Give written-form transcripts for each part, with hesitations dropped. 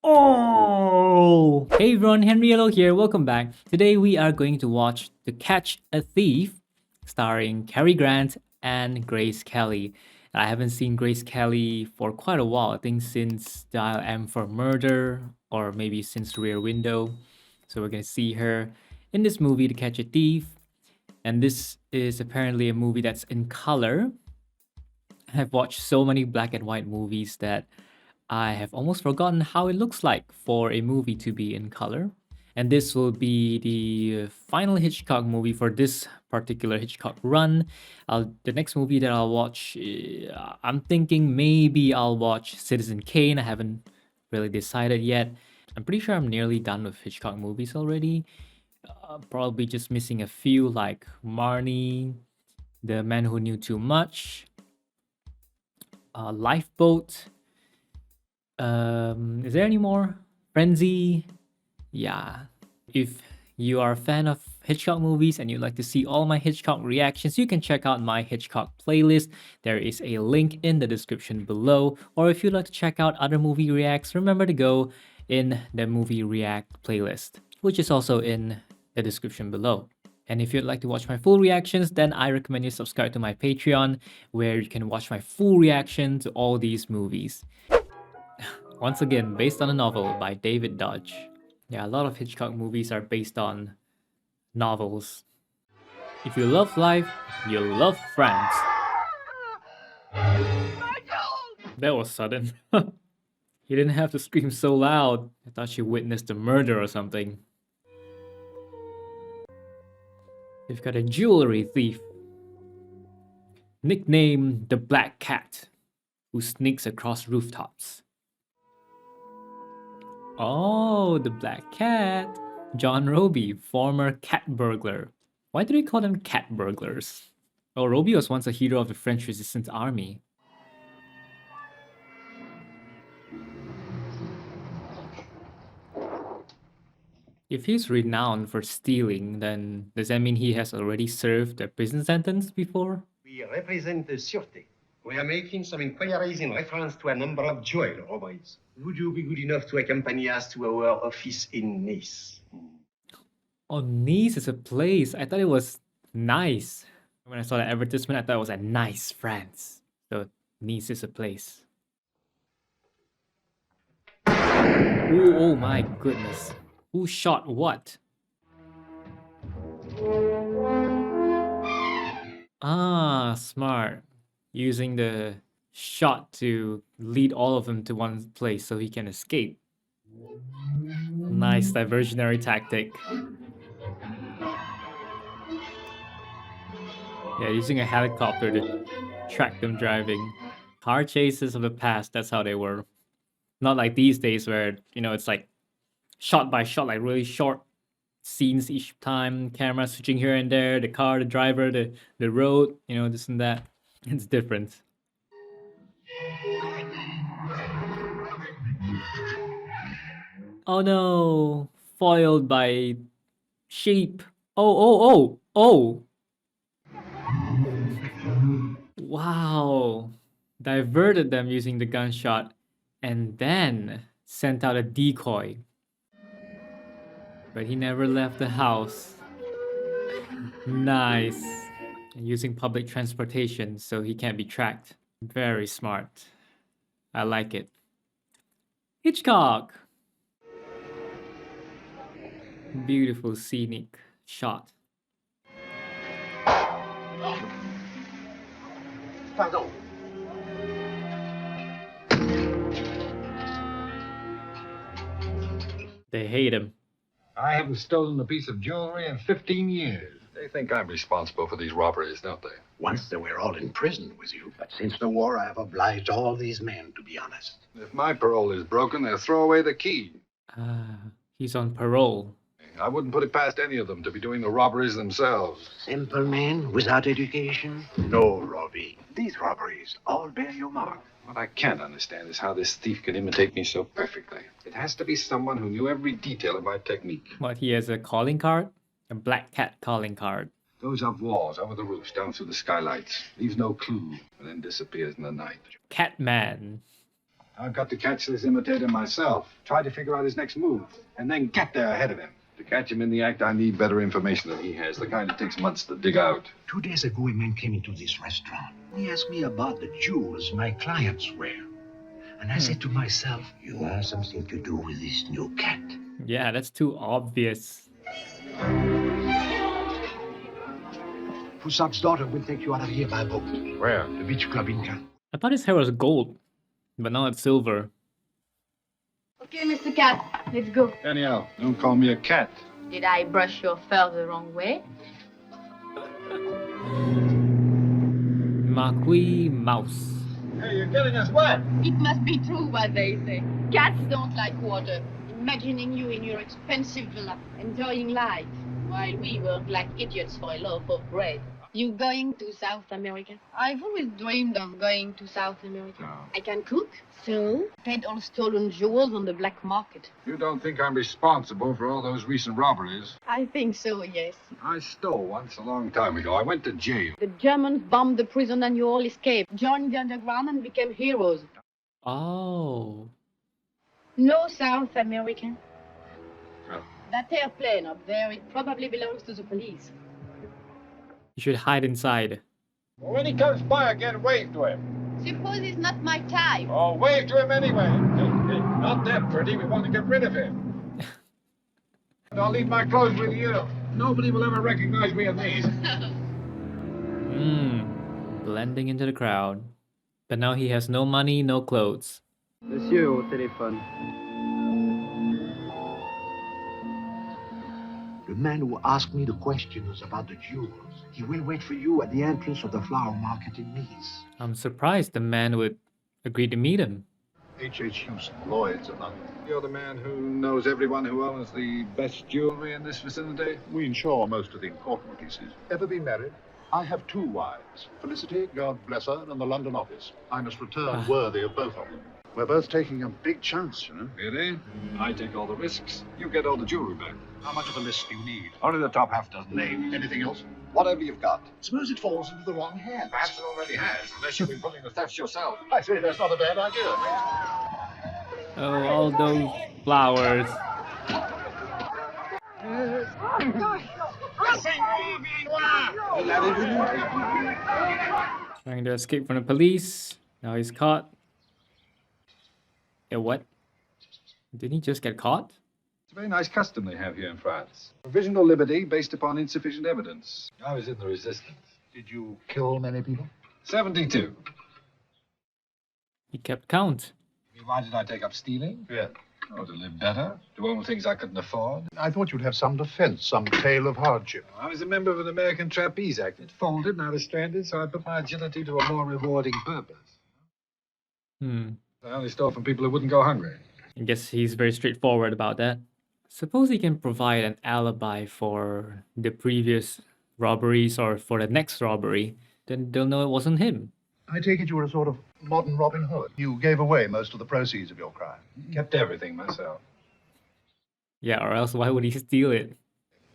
Oh! Hey everyone, Henriello here, welcome back. Today we are going to watch To Catch a Thief, starring Cary Grant and Grace Kelly. I haven't seen Grace Kelly for quite a while, I think since Dial M for Murder, or maybe since Rear Window. So we're gonna see her in this movie, To Catch a Thief. And this is apparently a movie that's in color. I've watched so many black and white movies that I have almost forgotten how it looks like for a movie to be in color. And this will be the final Hitchcock movie for this particular Hitchcock run. The next movie that I'll watch, I'm thinking maybe I'll watch Citizen Kane. I haven't really decided yet. I'm pretty sure I'm nearly done with Hitchcock movies already. Probably just missing a few like Marnie, The Man Who Knew Too Much, Lifeboat. Is there any more? Frenzy? Yeah. If you are a fan of Hitchcock movies and you'd like to see all my Hitchcock reactions, you can check out my Hitchcock playlist. There is a link in the description below. Or if you'd like to check out other movie reacts, remember to go in the movie react playlist, which is also in the description below. And if you'd like to watch my full reactions, then I recommend you subscribe to my Patreon, where you can watch my full reaction to all these movies. Once again, based on a novel by David Dodge. Yeah, a lot of Hitchcock movies are based on novels. If you love life, you'll love France. That was sudden. You didn't have to scream so loud. I thought you witnessed a murder or something. We've got a jewelry thief, nicknamed the Black Cat, who sneaks across rooftops. Oh, the Black Cat. John Roby, former cat burglar. Why do they call them cat burglars? Well, Roby was once a hero of the French Resistance Army. If he's renowned for stealing, then does that mean he has already served a prison sentence before? We represent the Sûreté. We are making some inquiries in reference to a number of jewel robberies. Would you be good enough to accompany us to our office in Nice? Oh, Nice is a place. I thought it was nice. When I saw the advertisement, I thought it was a nice France. So Nice is a place. Ooh, oh my goodness. Who shot what? Ah, smart. Using the shot to lead all of them to one place so he can escape. Nice diversionary tactic. Yeah, using a helicopter to track them driving. Car chases of the past, that's how they were. Not like these days where, it's like shot by shot, like really short scenes each time, camera switching here and there, the car, the driver, the road, this and that. It's different. Oh no, foiled by sheep. Oh. Wow. Diverted them using the gunshot and then sent out a decoy. But he never left the house. Nice. And using public transportation so he can't be tracked. Very smart. I like it. Hitchcock! Beautiful scenic shot. Pardon. They hate him. I haven't stolen a piece of jewelry in 15 years. They think I'm responsible for these robberies, don't they? Once they were all in prison with you, but since the war I have obliged all these men to be honest. If my parole is broken, they'll throw away the key. He's on parole. I wouldn't put it past any of them to be doing the robberies themselves. Simple men without education? No, Robbie. These robberies all bear your mark. What I can't understand is how this thief can imitate me so perfectly. It has to be someone who knew every detail of my technique. What, he has a calling card? A Black Cat calling card. Goes up walls, over the roofs, down through the skylights. Leaves no clue, and then disappears in the night. Catman. I've got to catch this imitator myself, try to figure out his next move, and then get there ahead of him. To catch him in the act, I need better information than he has, the kind it takes months to dig out. 2 days ago, a man came into this restaurant. He asked me about the jewels my clients wear. And I said to myself, you have something to do with this new cat. Yeah, that's too obvious. Foussac's daughter will take you out of here by boat. Where? The beach club in Cannes. I thought his hair was gold, but now it's silver. Okay, Mr. Cat, let's go. Danielle, don't call me a cat. Did I brush your fur the wrong way? Marquis Mouse. Hey, you're getting us wet. It must be true what they say. Cats don't like water. Imagining you in your expensive villa, enjoying life, while we work like idiots for a loaf of bread. You going to South America? I've always dreamed of going to South America. Oh. I can cook, sew, peddle stolen jewels on the black market. You don't think I'm responsible for all those recent robberies? I think so, yes. I stole once a long time ago. I went to jail. The Germans bombed the prison and you all escaped, joined the underground and became heroes. Oh. No South American. Oh. That airplane up there, it probably belongs to the police. You should hide inside. Well, when he comes by again, wave to him. Suppose it's not my type. Oh, wave to him anyway. Hey, not that pretty. We want to get rid of him. And I'll leave my clothes with you. Nobody will ever recognize me in these. Blending into the crowd. But now he has no money, no clothes. Monsieur au téléphone. The man who asked me the questions about the jewels, he will wait for you at the entrance of the flower market in Nice. I'm surprised the man would agree to meet him. H.H. Houston, Lloyd's of London. You're the man who knows everyone who owns the best jewelry in this vicinity? We insure most of the important pieces. Ever been married? I have 2 wives. Felicity, God bless her, and the London office. I must return worthy of both of them. We're both taking a big chance, you know. Really? I take all the risks. You get all the jewelry back. How much of a list do you need? Only the top half dozen names. Anything else? Whatever you've got. Suppose it falls into the wrong hands. Perhaps it already has, unless you've been pulling the thefts yourself. I say that's not a bad idea. Oh, all those flowers. Trying to escape from the police. Now he's caught. What? Didn't he just get caught? It's a very nice custom they have here in France. Provisional liberty based upon insufficient evidence. I was in the resistance. Did you kill many people? 72. He kept count. Why did I take up stealing? Yeah. Oh, to live better, to own things I couldn't afford. I thought you'd have some defense, some tale of hardship. I was a member of an American trapeze act. It folded and I was stranded, so I put my agility to a more rewarding purpose. I only stole from people who wouldn't go hungry. I guess he's very straightforward about that. Suppose he can provide an alibi for the previous robberies or for the next robbery, then they'll know it wasn't him. I take it you were a sort of modern Robin Hood. You gave away most of the proceeds of your crime. Kept everything myself. Yeah, or else why would he steal it?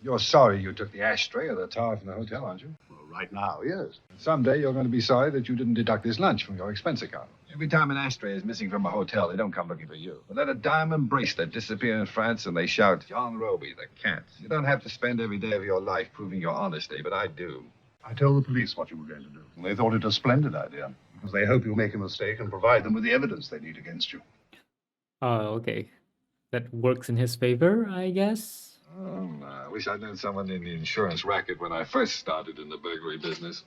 You're sorry you took the ashtray or the towel from the hotel, aren't you? Well, right now, yes. Someday you're going to be sorry that you didn't deduct this lunch from your expense account. Every time an ashtray is missing from a hotel, they don't come looking for you. But let a diamond bracelet disappear in France and they shout, John Roby, the cat. You don't have to spend every day of your life proving your honesty, but I do. I told the police what you were going to do. And they thought it a splendid idea, because they hope you'll make a mistake and provide them with the evidence they need against you. Oh, okay. That works in his favor, I guess. Oh, I wish I'd known someone in the insurance racket when I first started in the burglary business.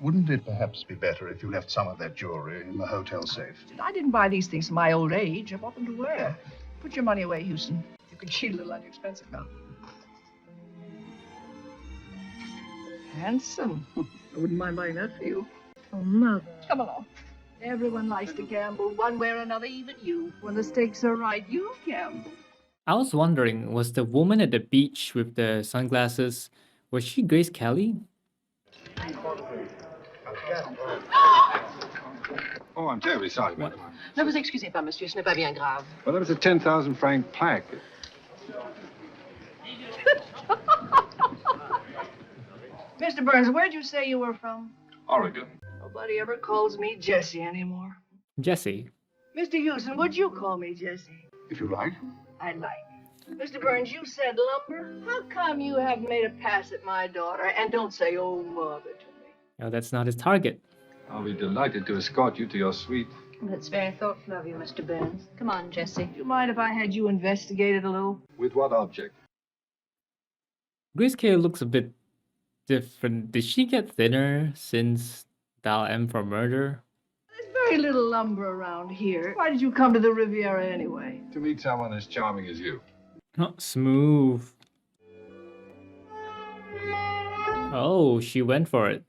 Wouldn't it perhaps be better if you left some of that jewelry in the hotel safe? I didn't buy these things in my old age. I bought them to wear. Put your money away, Houston. You can cheat a little on your expense account. Handsome. I wouldn't mind buying that for you. Oh, Mother. Come along. Everyone likes to gamble one way or another, even you. When the stakes are right, you gamble. I was wondering, was the woman at the beach with the sunglasses, was she Grace Kelly? Oh, I'm terribly sorry, madam. Ne vous excusez pas, monsieur, ce n'est pas bien grave. Well, that was a 10,000 franc plaque. Mr. Burns, where'd you say you were from? Oregon. Nobody ever calls me Jessie anymore. Jesse. Mr. Houston, would you call me Jesse? If you like. I like. Mr. Burns, you said lumber. How come you haven't made a pass at my daughter? And don't say, oh, mother, to me. No, that's not his target. I'll be delighted to escort you to your suite. That's very thoughtful of you, Mr. Burns. Come on, Jesse. Do you mind if I had you investigated a little? With what object? Grace Kelly looks a bit different. Did she get thinner since Dial M for Murder? There's very little lumber around here. Why did you come to the Riviera anyway? To meet someone as charming as you. Oh, smooth. Oh, she went for it.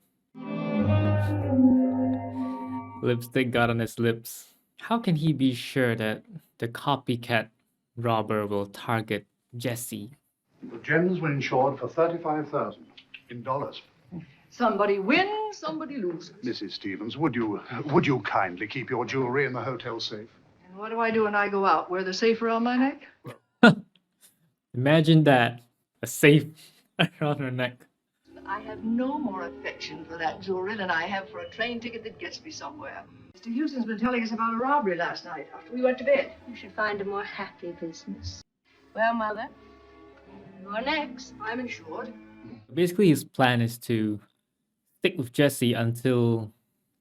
Lipstick got on his lips. How can he be sure that the copycat robber will target Jesse? The gems were insured for $35,000 in dollars. Somebody wins, somebody loses. Mrs. Stevens, would you kindly keep your jewelry in the hotel safe? And what do I do when I go out? Wear the safe around my neck? Imagine that. A safe around her neck. I have no more affection for that jewelry than I have for a train ticket that gets me somewhere. Mr. Houston's been telling us about a robbery last night after we went to bed. You should find a more happy business. Well, Mother, you're next. I'm insured. Basically, his plan is to stick with Jesse until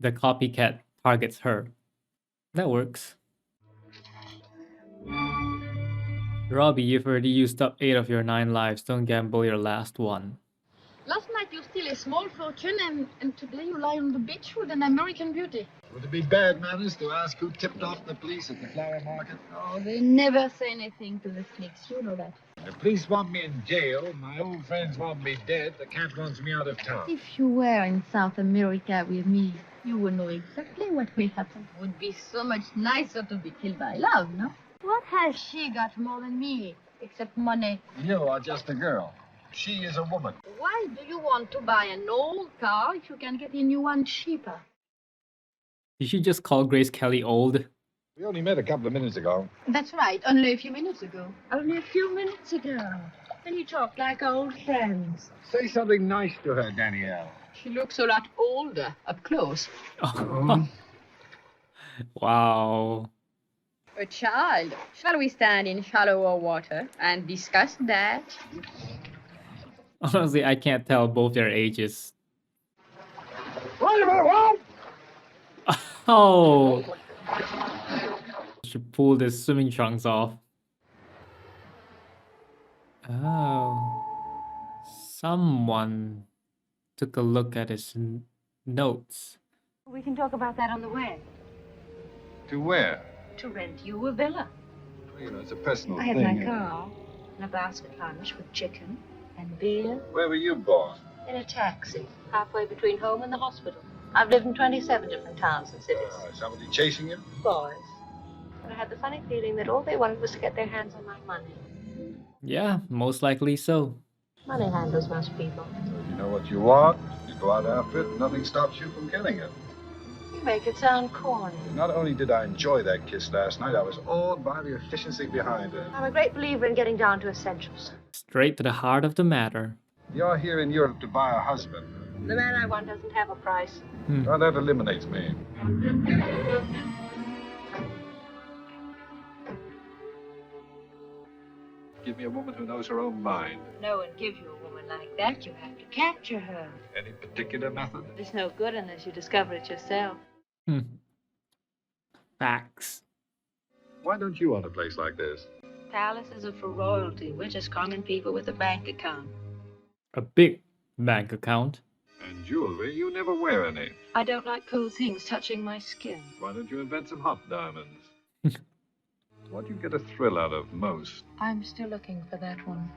the copycat targets her. That works. Robbie, you've already used up 8 of your 9 lives. Don't gamble your last one. Last night you steal a small fortune, and today you lie on the beach with an American beauty. Would it be bad manners to ask who tipped off the police at the flower market? Oh, they never say anything to the sneaks. You know that. The police want me in jail. My old friends want me dead. The cat wants me out of town. If you were in South America with me, you would know exactly what will happen. It would be so much nicer to be killed by love, no? What has she got more than me, except money? You are just a girl. She is a woman. Why do you want to buy an old car if you can get a new one cheaper? Did she just call Grace Kelly old? We only met a couple of minutes ago. That's right, only a few minutes ago. Only a few minutes ago. And you talk like old friends. Say something nice to her, Danielle. She looks a lot older up close. Wow. A child. Shall we stand in shallower water and discuss that? Honestly, I can't tell both their ages. Wait a minute, what? Oh! She pulled his swimming trunks off. Oh. Someone took a look at his notes. We can talk about that on the way. To where? To rent you a villa. You know, it's a personal I had thing. my car and a basket lunch with chicken and beer Where were you born? in a taxi halfway between home and the hospital. I've lived in 27 different towns and cities. Somebody chasing you? Boys. But I had the funny feeling that all they wanted was to get their hands on my money. Yeah, most likely so. Money handles most people. You know what you want. You go out after it. Nothing stops you from getting it. You make it sound corny. Not only did I enjoy that kiss last night, I was awed by the efficiency behind it. I'm a great believer in getting down to essentials. Straight to the heart of the matter. You're here in Europe to buy a husband. The man I want doesn't have a price. Well, that eliminates me. Give me a woman who knows her own mind. No one gives you a woman like that. You have to capture her. Any particular method? It's no good unless you discover it yourself. Facts. Why don't you own a place like this? Palaces are for royalty. We're just common people with a bank account. A big bank account. And jewelry, you never wear any. I don't like cool things touching my skin. Why don't you invent some hot diamonds? What do you get a thrill out of most? I'm still looking for that one.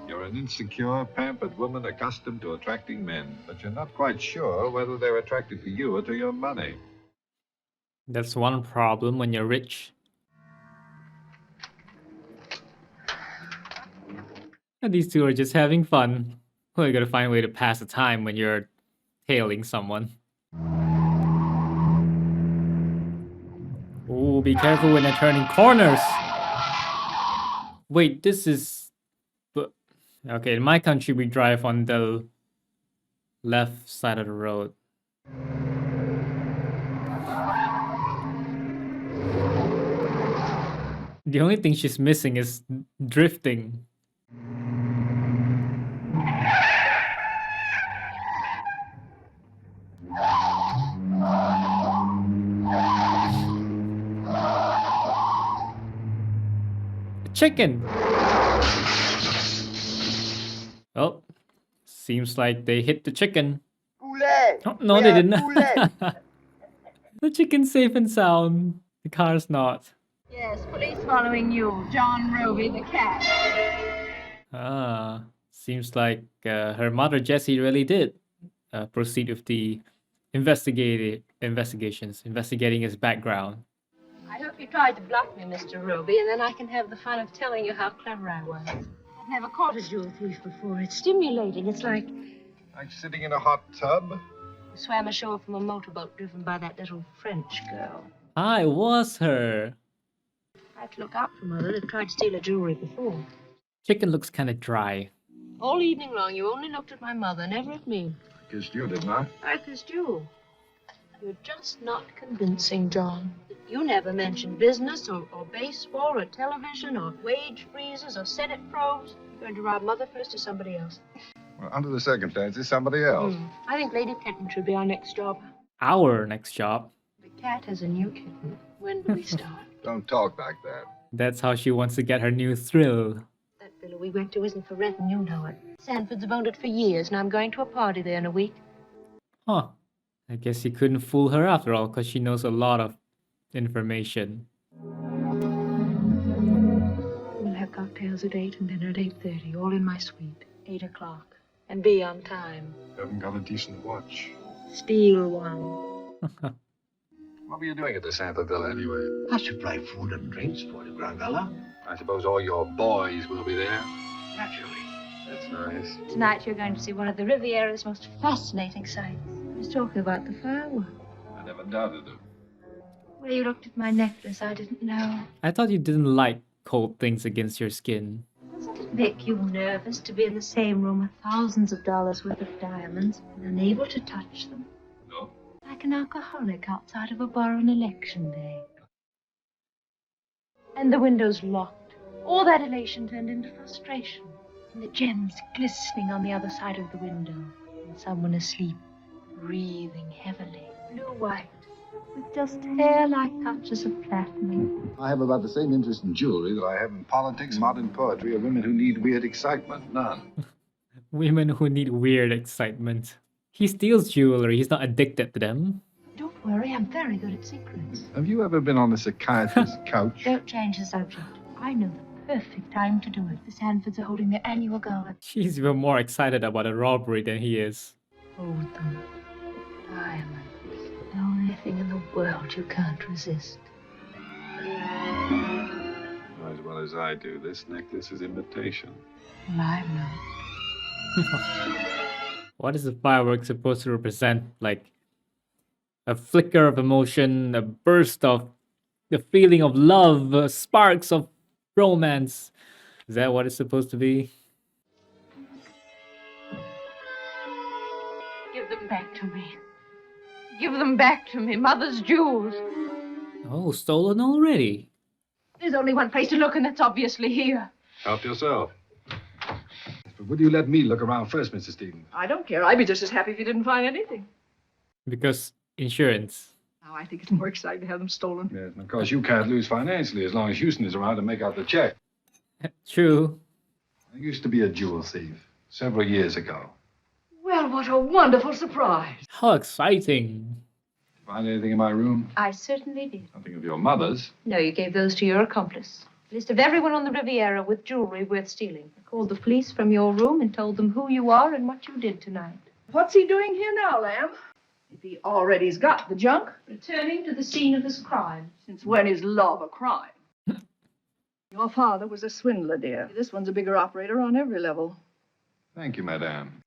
You're an insecure, pampered woman accustomed to attracting men, but you're not quite sure whether they're attracted to you or to your money. That's one problem when you're rich. And these two are just having fun. Well, you gotta find a way to pass the time when you're tailing someone. Oh, be careful when you're turning corners. Wait, this is... But okay, in my country, we drive on the left side of the road. The only thing she's missing is drifting. Chicken! Oh, seems like they hit the chicken. Oh, no, they didn't. The chicken's safe and sound. The car's not. Yes, police following you. John Roby, the cat. Ah, seems like her mother Jessie really did proceed with the investigating his background. I hope you tried to bluff me, Mr. Roby, and then I can have the fun of telling you how clever I was. I've never caught a jewel thief before. It's stimulating. It's like Like sitting in a hot tub? I swam ashore from a motorboat driven by that little French girl. Ah, it was her. I had to look out for Mother. They've tried to steal her jewelry before. Chicken looks kind of dry. All evening long, you only looked at my mother, never at me. Kissed you, didn't I? I kissed you. You're just not convincing, John. You never mentioned business or baseball or television or wage freezes or Senate probes. You're going to rob Mother first or somebody else? Well, under the circumstances, somebody else. I think Lady Kitten should be our next job. Our next job. The cat has a new kitten. When do we start? Don't talk like that. That's how she wants to get her new thrill. That villa we went to isn't for rent, and you know it. Sanford's have owned it for years, and I'm going to a party there in a week. Huh. I guess you couldn't fool her after all, because she knows a lot of information. We'll have cocktails at 8 and dinner at 8:30, all in my suite. 8 o'clock. And be on time. You haven't got a decent watch. Steal one. What were you doing at the Sanford Villa, anyway? I supply food and drinks for the Grand Gala. I suppose all your boys will be there. Naturally. That's nice. Tonight you're going to see one of the Riviera's most fascinating sights. I was talking about the fireworks. I never doubted it. Where you looked at my necklace, I didn't know. I thought you didn't like cold things against your skin. Doesn't it make you nervous to be in the same room with thousands of dollars worth of diamonds and unable to touch them? No. Like an alcoholic outside of a bar on election day. And the windows locked. All that elation turned into frustration. And the gems glistening on the other side of the window. And someone asleep, breathing heavily. Blue-white, with just hair-like touches of platinum. I have about the same interest in jewelry that I have in politics, modern poetry, or women who need weird excitement. None. Women who need weird excitement. He steals jewelry, he's not addicted to them. Don't worry, I'm very good at secrets. Have you ever been on a psychiatrist's couch? Don't change the subject. I know the perfect time to do it. The Sanfords are holding their annual gala. She's even more excited about a robbery than he is. Hold them. Diamonds. The only thing in the world you can't resist. As well as I do. This necklace is imitation. Well, I'm not. What is the firework supposed to represent? Like a flicker of emotion, a burst of the feeling of love, sparks of romance. Is that what it's supposed to be? Give them back to me. Give them back to me. Mother's jewels. Oh, stolen already. There's only one place to look, and that's obviously here. Help yourself. But would you let me look around first, Mr. Stevens? I don't care. I'd be just as happy if you didn't find anything. Because insurance. Now, I think it's more exciting to have them stolen. Yes, and of course you can't lose financially as long as Houston is around to make out the check. True. I used to be a jewel thief several years ago. Well, what a wonderful surprise. How exciting. Find anything in my room? I certainly did. Nothing of your mother's. No, you gave those to your accomplice. A list of everyone on the Riviera with jewelry worth stealing. I called the police from your room and told them who you are and what you did tonight. What's he doing here now, Lamb? If he already's got the junk, Returning to the scene of this crime. since when is love a crime? Your father was a swindler, dear. This one's a bigger operator on every level. Thank you, madame.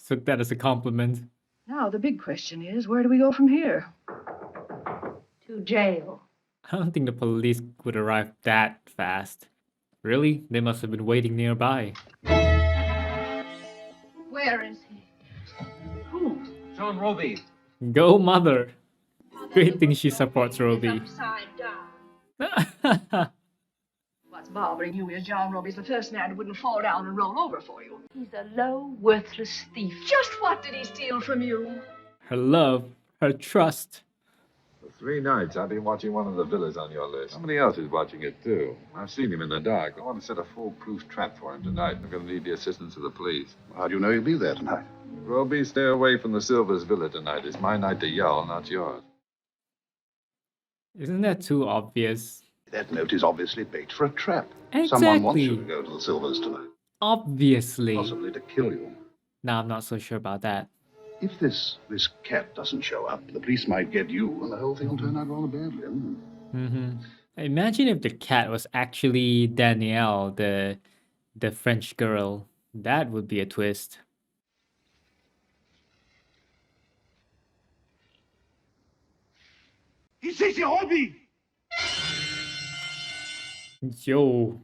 Took that as a compliment. Now, the big question is, where do we go from here? To jail. I don't think the police would arrive that fast. Really? They must have been waiting nearby. Where is he? Who? John Roby. Go, mother. Great thing she supports Roby. Upside down. What's bothering you is John Roby's the first man who wouldn't fall down and roll over for you. He's a low, worthless thief. Just what did he steal from you? Her love, her trust. For 3 nights, I've been watching one of the villas on your list. Somebody else is watching it, too. I've seen him in the dark. I want to set a foolproof trap for him tonight. I'm going to need the assistance of the police. How do you know he'll be there tonight? Roby, stay away from the Silvers Villa tonight. It's my night to yell, not yours. Isn't that too obvious? That note is obviously bait for a trap. Exactly. Someone wants you to go to the Silvers tonight. Obviously. Possibly to kill you. No, I'm not so sure about that. If this cat doesn't show up, the police might get you, and the whole thing will turn out rather badly. Imagine if the cat was actually Danielle, the French girl. That would be a twist. C'est Roby! Yo,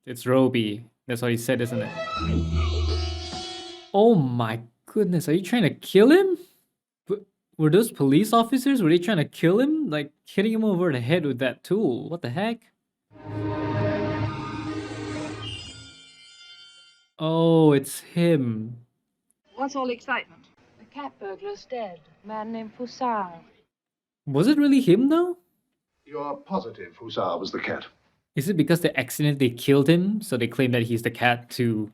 it's Roby. That's what he said, isn't it? Oh my goodness, are you trying to kill him? Were those police officers, were they trying to kill him? Like, hitting him over the head with that tool? What the heck? Oh, it's him. What's all the excitement? The cat burglar's dead. A man named Foussard. Was it really him though? You're positive Hussar was the cat? Is it because they accidentally killed him, so they claim that he's the cat to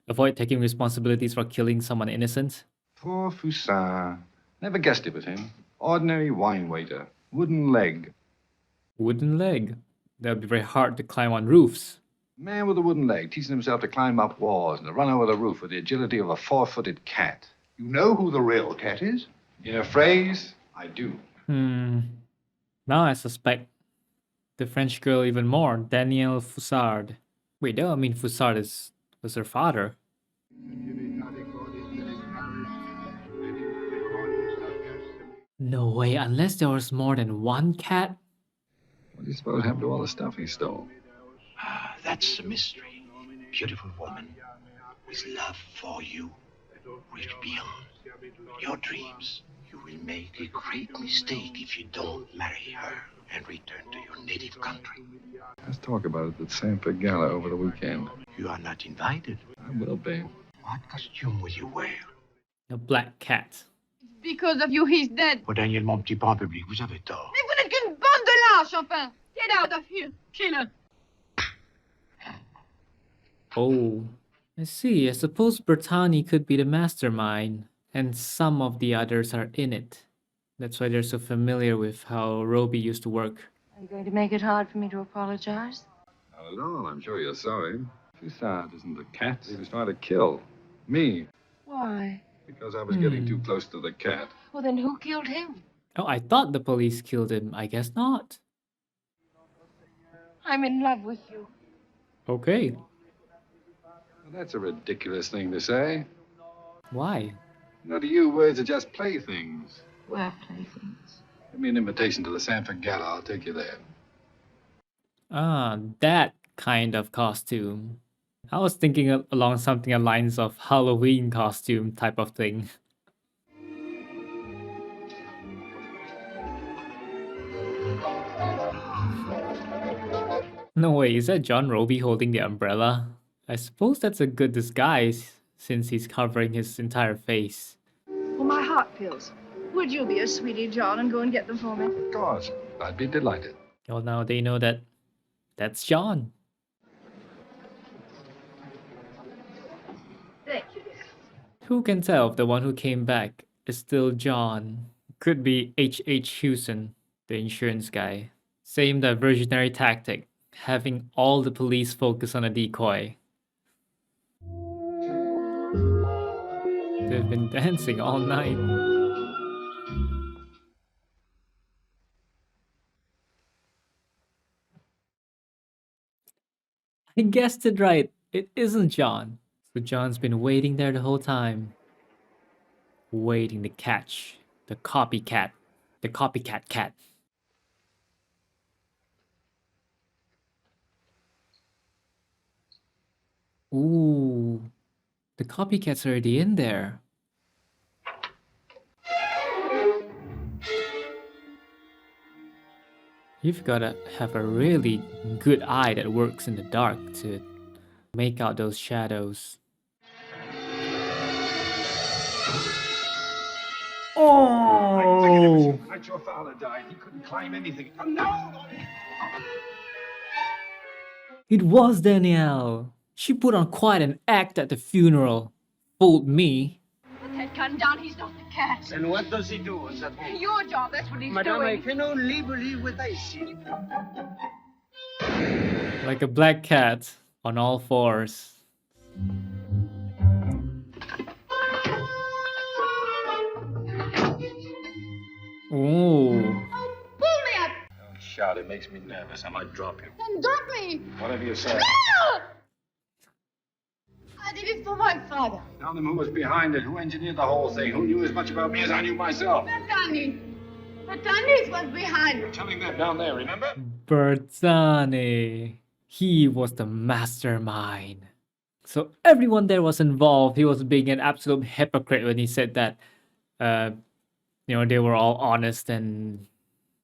avoid taking responsibilities for killing someone innocent? Poor Foussard. Never guessed it was him. Ordinary wine waiter. Wooden leg. Wooden leg. That would be very hard to climb on roofs. Man with a wooden leg, teaching himself to climb up walls and to run over the roof with the agility of a 4-footed cat. You know who the real cat is? In a phrase, I do. Now I suspect the French girl even more, Danielle Foussard. Wait, no, I mean Foussard was her father. No way, unless there was more than one cat? What do you suppose happened to all the stuff he stole? That's a mystery. Beautiful woman with love for you will beyond your dreams. You will make a great mistake if you don't marry her and return to your native country. Let's talk about it at Sanford Gala over the weekend. You are not invited. I will be. What costume will you wear? A black cat. Because of you, he's dead. Oh, Daniel, mon petit pan public, vous avez tort. Mais vous n'êtes qu'une bande de lâches, enfin. Get out of here. Killer. Oh, I see. I suppose Bertani could be the mastermind, and some of the others are in it. That's why they're so familiar with how Roby used to work. Are you going to make it hard for me to apologize? Not at all. I'm sure you're sorry. Foussard isn't the cat. He was trying to kill me Why? because I was getting too close to the cat. Well, then who killed him? Oh, I thought the police killed him. I guess not. I'm in love with you. Okay. Well, that's a ridiculous thing to say. Why? You know, to you, words are just playthings. We're playthings. Give me an invitation to the Sanford Gala. I'll take you there. Ah, that kind of costume. I was thinking along something along lines of Halloween costume type of thing. No way, is that John Roby holding the umbrella? I suppose that's a good disguise since he's covering his entire face. For my heart pills. Would you be a sweetie, John, and go and get them for me? Of course. I'd be delighted. Well, now they know that that's John. Thank you, dear. Who can tell if the one who came back is still John? Could be H.H. Hewson, the insurance guy. Same diversionary tactic, having all the police focus on a decoy. They've been dancing all night. I guessed it right. It isn't John. So John's been waiting there the whole time. Waiting to catch the copycat. The copycat cat. Ooh. The copycat's already in there. You've gotta have a really good eye that works in the dark to make out those shadows. Oh! The night your father died, he couldn't climb anything. Oh, no! It was Danielle. She put on quite an act at the funeral. Fooled me. Put that gun down, he's not the cat. And what does he do in that room? Your job, that's what he's Madame, I doing. can only believe what I see. Like a black cat on all fours. Ooh. Pull me up Don't shout, it makes me nervous. I might drop you. and drop me. Whatever you say. I did it for my father. Tell them who was behind it, who engineered the whole thing, who knew as much about me as I knew myself. Bertani. Bertani was behind it. Telling that down there, remember? Bertani. He was the mastermind. So everyone there was involved. He was being an absolute hypocrite when he said that, they were all honest and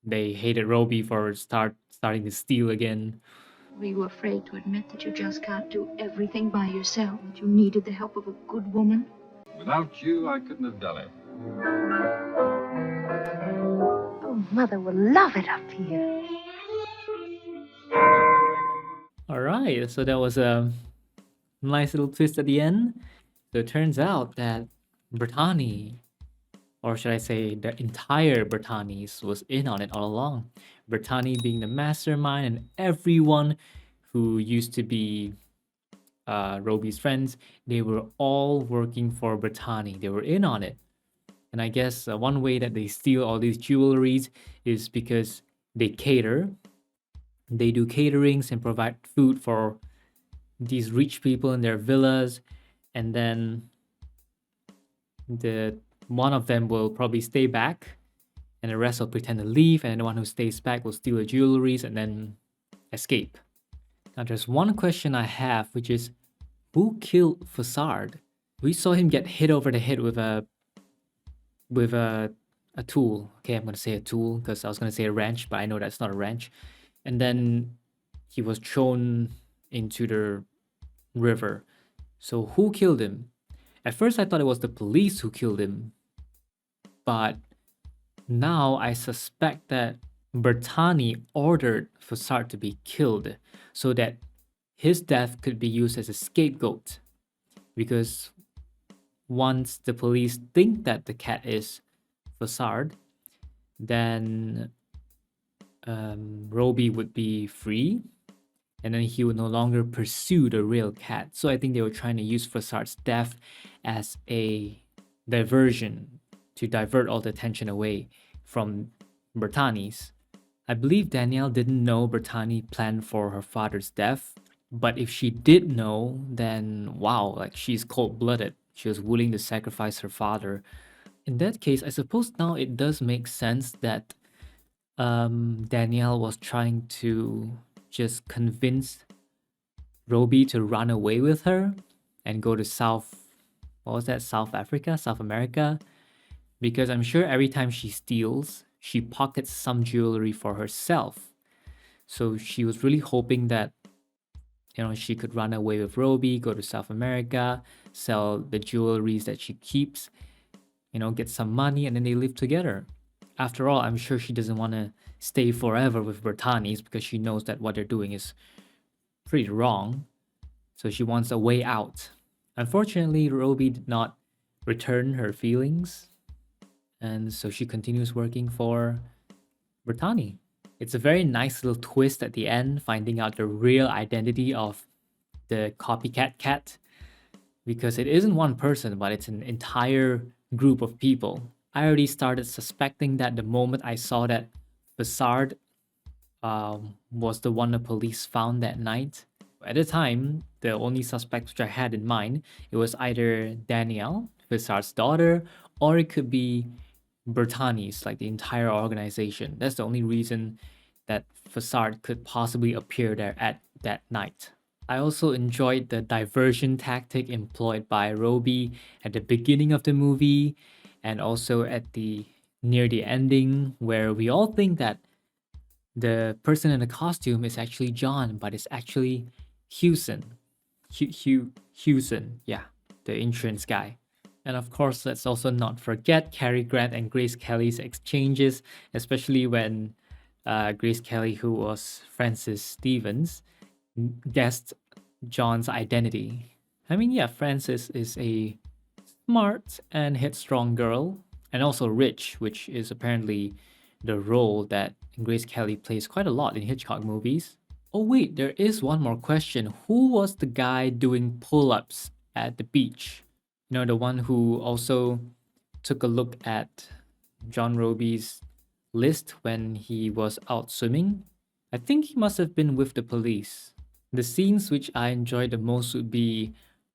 they hated Roby for starting to steal again. Were you afraid to admit that you just can't do everything by yourself? That you needed the help of a good woman? Without you, I couldn't have done it. Oh, Mother will love it up here. All right, so that was a nice little twist at the end. So it turns out that Bertani, or should I say the entire Bertanis, was in on it all along. Bertani being the mastermind, and everyone who used to be Roby's friends, they were all working for Bertani. They were in on it. And I guess one way that they steal all these jewelries is because they cater. They do caterings and provide food for these rich people in their villas, and then one of them will probably stay back and the rest will pretend to leave, and the one who stays back will steal the jewelries and then escape. Now there's one question I have, which is, who killed Fassard? We saw him get hit over the head with a tool. Okay, I'm gonna say a tool because I was gonna say a wrench, but I know that's not a wrench. And then he was thrown into the river. So who killed him? At first I thought it was the police who killed him, but now I suspect that Bertani ordered Fassard to be killed so that his death could be used as a scapegoat. Because once the police think that the cat is Fassard, then Roby would be free, and then he would no longer pursue the real cat. So I think they were trying to use Fassard's death as a diversion to divert all the attention away from Bertani's. I believe Danielle didn't know Bertani planned for her father's death, but if she did know, then wow, like she's cold-blooded. She was willing to sacrifice her father. In that case, I suppose now it does make sense that Danielle was trying to just convince Roby to run away with her and go to South America, because I'm sure every time she steals, she pockets some jewelry for herself. So she was really hoping that she could run away with Roby, go to South America, sell the jewelries that she keeps, get some money, and then they live together. After all, I'm sure she doesn't want to stay forever with Bertani's because she knows that what they're doing is pretty wrong. So she wants a way out. Unfortunately, Roby did not return her feelings, and so she continues working for Bertani. It's a very nice little twist at the end, finding out the real identity of the copycat cat, because it isn't one person, but it's an entire group of people. I already started suspecting that the moment I saw that Fassard was the one the police found that night. At the time, the only suspect which I had in mind, it was either Danielle, Fassard's daughter, or it could be Bertani's, like the entire organization. That's the only reason that Fassard could possibly appear there at that night. I also enjoyed the diversion tactic employed by Roby at the beginning of the movie, and also at near the ending, where we all think that the person in the costume is actually John, but it's actually Hewson. Hewson, yeah, the insurance guy. And of course, let's also not forget Cary Grant and Grace Kelly's exchanges, especially when Grace Kelly, who was Frances Stevens, guessed John's identity. I mean, yeah, Frances is a smart and headstrong girl, and also rich, which is apparently the role that Grace Kelly plays quite a lot in Hitchcock movies. Oh, wait, there is one more question. Who was the guy doing pull ups at the beach? You know, the one who also took a look at John Roby's list when he was out swimming? I think he must have been with the police. The scenes which I enjoyed the most would be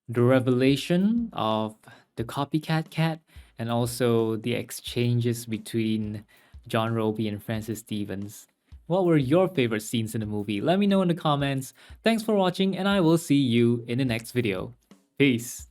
the revelation of the copycat cat and also the exchanges between John Roby and Francis Stevens. What were your favorite scenes in the movie? Let me know in the comments. Thanks for watching, and I will see you in the next video. Peace.